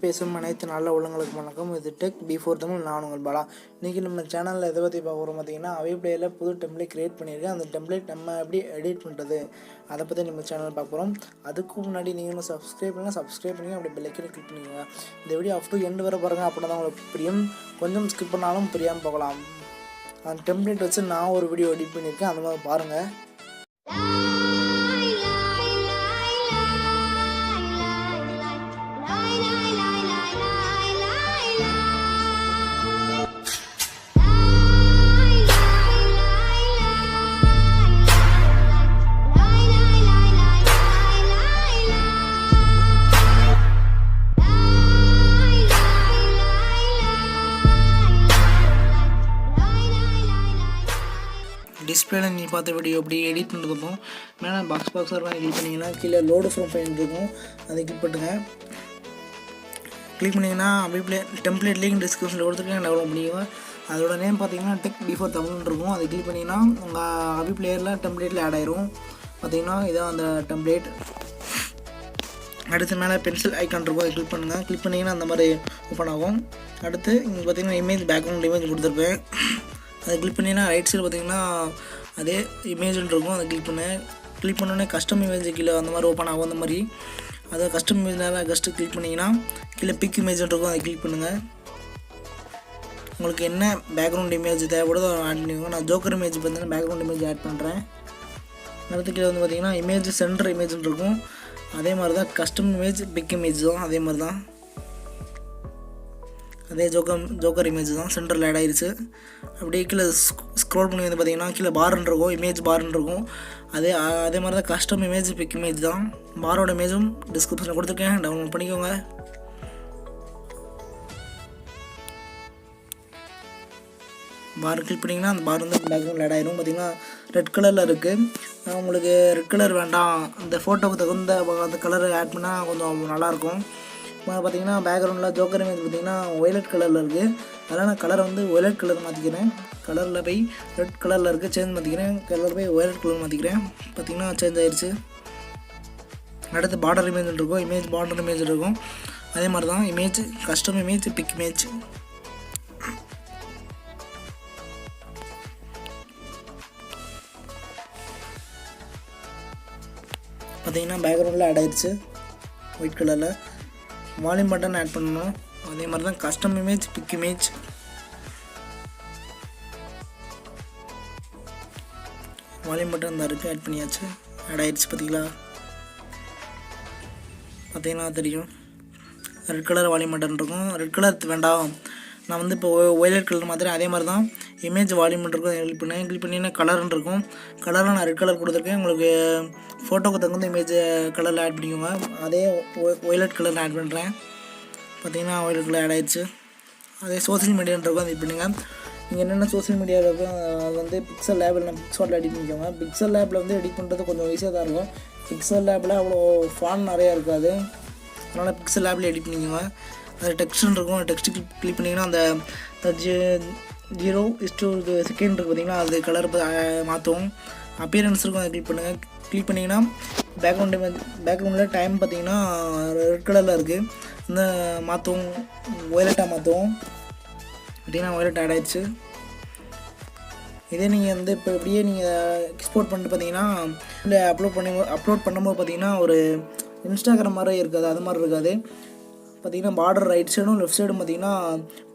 பேசும் அனைத்து நல்ல உள்ளங்களுக்கு வணக்கம். இது டெக் பிஃபோர் தமிழ். நான் உங்கள் பாலா. இன்றைக்கி நம்ம சேனலில் எதை பற்றி பார்க்குறோம் பார்த்தீங்கன்னா, அவே பிளேயில் புது டெம்ப்ளேட் க்ரியேட் பண்ணியிருக்கேன். அந்த டெம்ப்ளேட் நம்ம எப்படி எடிட் பண்ணுறது அதை பற்றி நம்ம சேனல் பார்க்குறோம். அதுக்கு முன்னாடி நீங்கள் சப்ஸ்கிரைப் பண்ணி அப்படி பெல்லைக்கனை கிளிக் பண்ணிக்கோங்க. இந்த வீடியோ அப் டு எண்டு வர பாருங்கள். அப்படி தான் உங்களுக்கு புரியும். கொஞ்சம் ஸ்கிப் பண்ணாலும் புரியாமல் போகலாம். அந்த டெம்ப்ளேட் வச்சு நான் ஒரு வீடியோ எடிட் பண்ணியிருக்கேன். அந்த மாதிரி பாருங்கள். டிஸ்பிளேல நீ பார்த்த வீடியோ அப்படி எடிட் பண்ணுறதுக்கும் மேலே பாக்ஸாக எடிட் பண்ணிங்கன்னா கீழே லோடு ஃப்ரம் ஃபைல் இருக்கும். அதை கிளிக் பண்ணுங்க. கிளிக் பண்ணிங்கன்னா அவே பிளே டெம்ப்ளேட் லிங்க் டிஸ்கிரிப்ஷனில் கொடுத்துருக்கேன். டவுன்லோட் பண்ணிக்கோங்க. அதோட நேம் பார்த்தீங்கன்னா டெக் பிஃபோர் தமிழ்னு இருக்கும். அதை கிளிக் பண்ணிங்கன்னா உங்கள் அவே பிளேயரில் டெம்ப்ளேட்டில் ஆட் ஆயிரும். பார்த்தீங்கன்னா இதான் அந்த டெம்ப்ளேட். அடுத்து மேலே பென்சில் ஐக்கான் இருக்கும். அதை கிளிக் பண்ணுங்கள். கிளிக் பண்ணிங்கன்னா அந்த மாதிரி ஓப்பன் ஆகும். அடுத்து இங்கே பார்த்தீங்கன்னா இமேஜ் பேக்ரவுண்ட் இமேஜ் கொடுத்துருப்பேன். அதை கிளிக் பண்ணிங்கன்னா ரைட் சைடு பார்த்தீங்கன்னா அதே இமேஜில் இருக்கும். அதை கிளிக் பண்ணோடனே கஸ்டம் இமேஜ் கீழே அந்த மாதிரி ஓப்பன் ஆகும். அந்த மாதிரி அதை கஸ்டம் இமேஜ்னால ஜஸ்ட்டு கிளிக் பண்ணிங்கன்னா கீழே பிக் இமேஜ் இருக்கும். அதை கிளிக் பண்ணுங்கள். உங்களுக்கு என்ன பேக்ரவுண்ட் இமேஜ் தேவைப்படுதோ ஆட் பண்ணிக்கோங்க. நான் ஜோக்கர் இமேஜ் பார்த்தீங்கன்னா பேக்ரவுண்ட் இமேஜ் ஆட் பண்ணுறேன். அடுத்து கீழே வந்து பார்த்தீங்கன்னா இமேஜ் சென்டர் இமேஜ்னு இருக்கும். அதே மாதிரி தான் கஸ்டம் இமேஜ் பிக் இமேஜ் தான். அதே மாதிரி தான் அதே ஜோக்கர் இமேஜ் தான் சென்டரில் ஆட் ஆயிடுச்சு. அப்படியே கீழே ஸ்க்ரோல் பண்ணி வந்து பார்த்தீங்கன்னா கீழே பார்ன்னு இருக்கும், இமேஜ் பார்ன்னு இருக்கும். அதே மாதிரி தான் கஸ்டம் இமேஜ் பிக் இமேஜ் தான். பாரோட இமேஜும் டிஸ்கிரிப்ஷனில் கொடுத்துருக்கேன். டவுன்லோட் பண்ணிக்கோங்க. பார் கிளிக் பண்ணிங்கன்னா அந்த பார் வந்து பேக்ரவுண்டில் ஆட் ஆயிரும். பார்த்தீங்கன்னா ரெட் கலரில் இருக்குது. உங்களுக்கு ரெட் கலர் வேண்டாம், அந்த ஃபோட்டோவுக்கு தகுந்த அந்த கலரை ஆட் பண்ணால் கொஞ்சம் நல்லாயிருக்கும். பார்த்தீங்கன்னா பேக்ரவுண்டில் ஜோக்கர் இமேஜ் பார்த்தீங்கன்னா ஒய்லட் கலரில் இருக்குது. அதனால் நான் கலரை வந்து ஒய்லட் கலர் மாற்றிக்கிறேன். கலரில் போய் ரெட் கலரில் இருக்குது, சேஞ்ச் மாற்றிக்கிறேன். கலர் போய் ஒய்லட் கலர் மாற்றிக்கிறேன். பார்த்தீங்கன்னா சேஞ்ச் ஆயிடுச்சு. அடுத்து பார்டர் இமேஜ் இருக்கும், இமேஜ் பார்டர் இமேஜ் இருக்கும். அதே மாதிரி தான் image custom image big image. பார்த்தீங்கன்னா பேக்ரவுண்டில் ஆட் ஆயிடுச்சு ஒயிட் கலரில். வால்யூம் பட்டன் ஆட் பண்ணணும். அதே மாதிரி தான் custom image big image. Volume button தான் இருக்குது, ஆட் பண்ணியாச்சு. ஆட் ஆயிடுச்சு. பார்த்தீங்கன்னா தெரியும் ரெட் கலர் வால்யூம் பட்டன் இருக்கும். ரெட் கலர் வேண்டாம், நான் வந்து இப்போ ஒய்லட் கலர் மாதிரி. அதே மாதிரி தான் இமேஜ் வால்யூம் இருக்கும். கிளிக் பண்ணிங்கன்னா கலர்னு இருக்கும். கலரில் நான் ரெட் கலர் கொடுத்துருக்கேன். உங்களுக்கு ஃபோட்டோக்கு தகுந்த இமேஜ் கலரில் ஆட் பண்ணிக்கோங்க. அதே ஒய்லட் கலரில் ஆட் பண்ணுறேன். பார்த்தீங்கன்னா ஒய்லட் கலர் ஆட் ஆயிடுச்சு. அதே சோஷியல் மீடியான்னு இருக்கும். அது இது பண்ணுங்கள். நீங்கள் என்னென்ன சோஷியல் மீடியாவில் இருக்கும் அது வந்து பிக்சல் லேபில் பிக்ஸாட்டில் எடிட் பண்ணிக்கோங்க. பிக்சல் லேபில் வந்து எடிட் பண்ணுறது கொஞ்சம் ஈஸியாக தான் இருக்கும். பிக்சல் லேபில் அவ்வளோ ஃபான் நிறையா இருக்காது. அதனால் பிக்சல் லேபில் எடிட் பண்ணிக்கோங்க. அது டெக்ஸ்ட்னு இருக்கும். டெக்ஸ்ட் கிளிக் பண்ணிங்கன்னா அந்த 0:2 செகண்ட் இருக்குது பார்த்தீங்கன்னா அது கலர் மாற்றும். அப்பியரன்ஸ் இருக்கும். அதை கிளிக் பண்ணுங்கள். கிளிக் பண்ணிங்கன்னா பேக்ரவுண்டில் டைம் பார்த்தீங்கன்னா ரெட் கலரில் இருக்குது. இந்த மாற்றும் ஒய்லட்டாக மாற்றுவோம். பார்த்தீங்கன்னா ஒய்லட் ஆட் ஆயிடுச்சு. இதே நீங்கள் வந்து இப்போ இப்படியே நீங்கள் எக்ஸ்போர்ட் பண்ணிட்டு பார்த்தீங்கன்னா இல்லை அப்லோட் பண்ணும்போது பார்த்தீங்கன்னா ஒரு இன்ஸ்டாகிராம் மாதிரி இருக்காது, அது மாதிரி இருக்காது. பார்த்தீங்கன்னா பார்டர் ரைட் சைடும் லெஃப்ட் சைடும் பார்த்தீங்கன்னா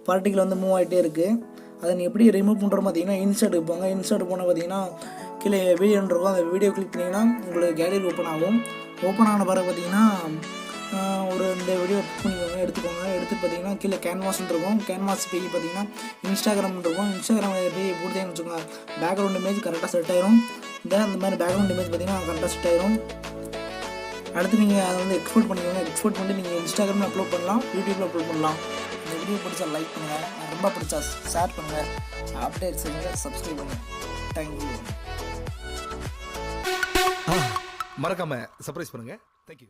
பார்ட்டிகிள் வந்து மூவ் ஆகிட்டே இருக்குது. அதை நீ எப்படி ரிமூவ் பண்ணுறோம் பார்த்தீங்கன்னா இன்சர்ட் போங்க. இன்சர்ட் போனால் பார்த்தீங்கன்னா கீழே வீடியோன்னு இருக்கும். அந்த வீடியோ கிளிக் பண்ணிங்கன்னா உங்களுக்கு கேலரி ஓப்பன் ஆகும். ஓப்பன் ஆன பிறகு பார்த்தீங்கன்னா ஒரு இந்த வீடியோ எடுத்துக்கோங்க. எடுத்து பார்த்தீங்கன்னா கீழே கேன்வாஸ்ன்னு இருக்கும். கேன்வாஸ் போய் பார்த்தீங்கன்னா இன்ஸ்டாகிராம் இருக்கும். இன்ஸ்டாகிராம் போய் போட்டுதேன்னு வச்சுக்கோங்க. பேக்ரவுண்ட் இமேஜ் கரெக்டாக செட் ஆயிரும். அந்த மாதிரி பேக்ரவுண்ட் இமேஜ் பார்த்தீங்கன்னா கரெக்டாக செட் ஆயிரும். அடுத்து நீங்கள் அதை வந்து எக்ஸ்போர்ட் பண்ணிக்கோங்க. எக்ஸ்போர்ட் பண்ணி நீங்கள் இன்ஸ்டாகிராமில் அப்லோட் பண்ணலாம், யூடியூப்பில் அப்லோட் பண்ணலாம். இந்த வீடியோ பிடிச்சா லைக் பண்ணுங்கள், ரொம்ப பிடிச்சா ஷேர் பண்ணுங்கள், அப்டேட்ஸ் பண்ணுங்கள், சப்ஸ்கிரைப் பண்ணுங்கள். தேங்க்யூ. மறக்காம சர்ப்ரைஸ் பண்ணுங்கள். தேங்க்யூ.